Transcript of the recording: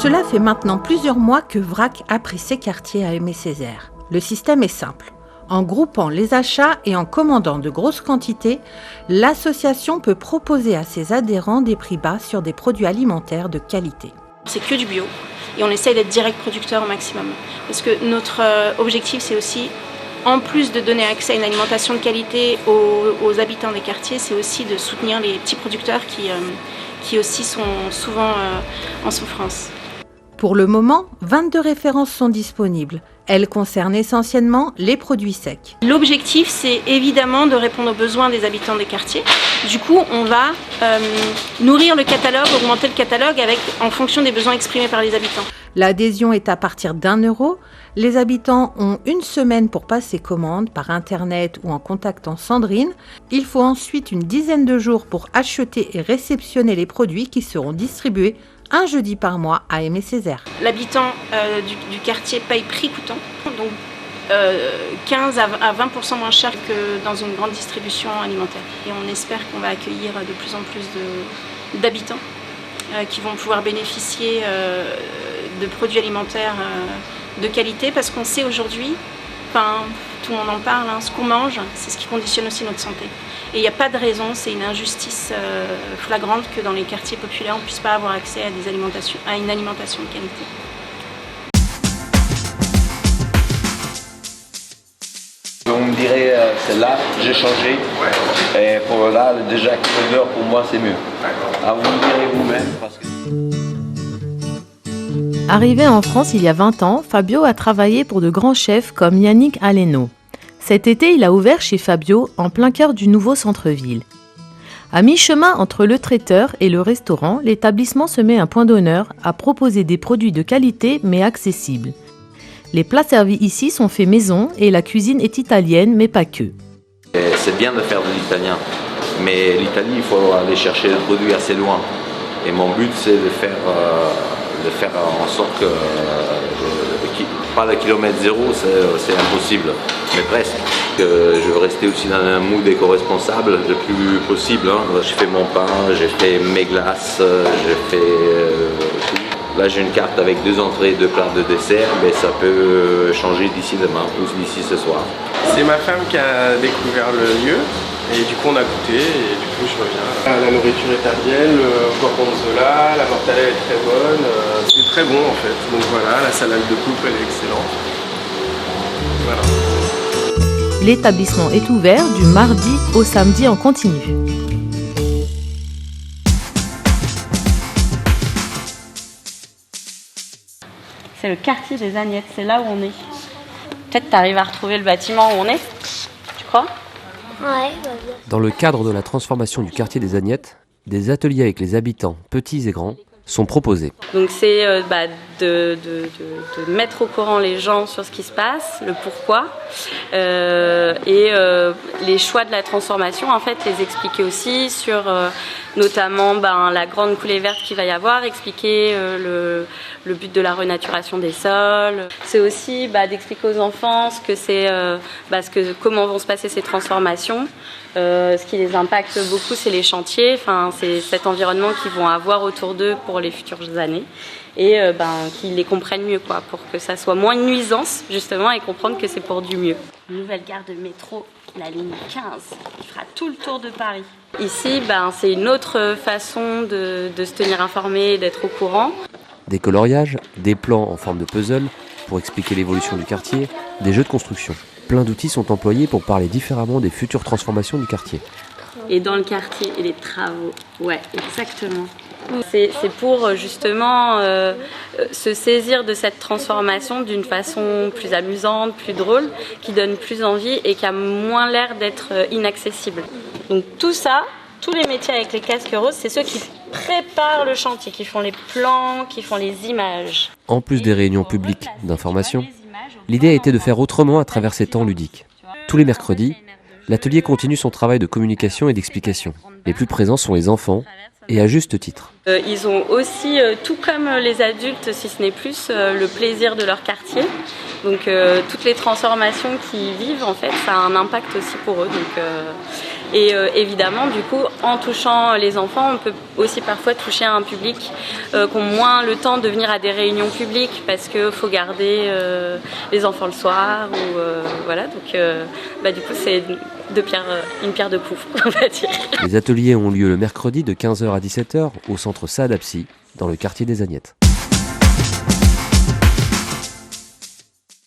Cela fait maintenant plusieurs mois que VRAC a pris ses quartiers à Aimé-Césaire. Le système est simple. En groupant les achats et en commandant de grosses quantités, l'association peut proposer à ses adhérents des prix bas sur des produits alimentaires de qualité. C'est que du bio et on essaye d'être direct producteur au maximum. Parce que notre objectif, c'est aussi, en plus de donner accès à une alimentation de qualité aux habitants des quartiers, c'est aussi de soutenir les petits producteurs qui aussi sont souvent en souffrance. Pour le moment, 22 références sont disponibles. Elles concernent essentiellement les produits secs. L'objectif, c'est évidemment de répondre aux besoins des habitants des quartiers. Du coup, on va nourrir le catalogue, augmenter le catalogue en fonction des besoins exprimés par les habitants. L'adhésion est à partir d'€1. Les habitants ont une semaine pour passer commande par Internet ou en contactant Sandrine. Il faut ensuite une dizaine de jours pour acheter et réceptionner les produits qui seront distribués un jeudi par mois à Aimé-Césaire. L'habitant du quartier paye prix coûtant, donc 15 à 20% moins cher que dans une grande distribution alimentaire. Et on espère qu'on va accueillir de plus en plus d'habitants qui vont pouvoir bénéficier de produits alimentaires de qualité, parce qu'on sait aujourd'hui, tout le monde en parle, ce qu'on mange, c'est ce qui conditionne aussi notre santé. Et il n'y a pas de raison, c'est une injustice flagrante que dans les quartiers populaires, on ne puisse pas avoir accès à une alimentation de qualité. On me dirait, celle-là, j'ai changé. Et pour là, déjà, l'odeur, pour moi, c'est mieux. Ah, vous me direz vous-même. Parce que... Arrivé en France il y a 20 ans, Fabio a travaillé pour de grands chefs comme Yannick Aleno. Cet été, il a ouvert chez Fabio, en plein cœur du nouveau centre-ville. À mi-chemin entre le traiteur et le restaurant, l'établissement se met un point d'honneur à proposer des produits de qualité mais accessibles. Les plats servis ici sont faits maison et la cuisine est italienne, mais pas que. C'est bien de faire de l'italien, mais l'Italie, il faut aller chercher le produit assez loin. Et mon but, c'est de faire en sorte que, pas le kilomètre zéro, c'est impossible, mais presque. Je veux rester aussi dans un mood éco-responsable le plus possible. J'ai fait mon pain, j'ai fait mes glaces, j'ai fait tout. Là, j'ai une carte avec 2 entrées, 2 plats de dessert, mais ça peut changer d'ici demain ou d'ici ce soir. C'est ma femme qui a découvert le lieu et du coup on a goûté et du coup je reviens. La nourriture italienne, le gorgonzola, la mortadella est très bonne, c'est très bon en fait. Donc voilà, la salade de coupe elle est excellente. Voilà. L'établissement est ouvert du mardi au samedi en continu. C'est le quartier des Agnettes, c'est là où on est. Peut-être tu arrives à retrouver le bâtiment où on est, tu crois ? Ouais, Dans le cadre de la transformation du quartier des Agnettes, des ateliers avec les habitants, petits et grands, sont proposés. Donc c'est de mettre au courant les gens sur ce qui se passe, le pourquoi, et les choix de la transformation, en fait, les expliquer aussi sur notamment la grande coulée verte qu'il va y avoir, expliquer le but de la renaturation des sols. C'est aussi d'expliquer aux enfants ce que c'est, comment vont se passer ces transformations. Ce qui les impacte beaucoup, c'est les chantiers, c'est cet environnement qu'ils vont avoir autour d'eux pour les futures années et qu'ils les comprennent mieux, pour que ça soit moins une nuisance justement et comprendre que c'est pour du mieux. Une nouvelle gare de métro, la ligne 15, qui fera tout le tour de Paris. Ici, c'est une autre façon de se tenir informé et d'être au courant. Des coloriages, des plans en forme de puzzle pour expliquer l'évolution du quartier, des jeux de construction. Plein d'outils sont employés pour parler différemment des futures transformations du quartier. Et dans le quartier et les travaux, ouais, exactement. C'est pour justement se saisir de cette transformation d'une façon plus amusante, plus drôle, qui donne plus envie et qui a moins l'air d'être inaccessible. Donc tout ça, tous les métiers avec les casques roses, c'est ceux qui préparent le chantier, qui font les plans, qui font les images. En plus des réunions publiques d'information, l'idée a été de faire autrement à travers ces temps ludiques. Tous les mercredis, l'atelier continue son travail de communication et d'explication. Les plus présents sont les enfants, et à juste titre. Ils ont aussi, tout comme les adultes, si ce n'est plus, le plaisir de leur quartier. Donc toutes les transformations qu'ils vivent, en fait, ça a un impact aussi pour eux. Donc Et évidemment, du coup, en touchant les enfants, on peut aussi parfois toucher un public qui ont moins le temps de venir à des réunions publiques parce qu'il faut garder les enfants le soir. Ou, voilà, donc du coup, c'est une pierre deux coups, on va dire. Les ateliers ont lieu le mercredi de 15h à 17h au centre Saad Apsi, dans le quartier des Agnettes.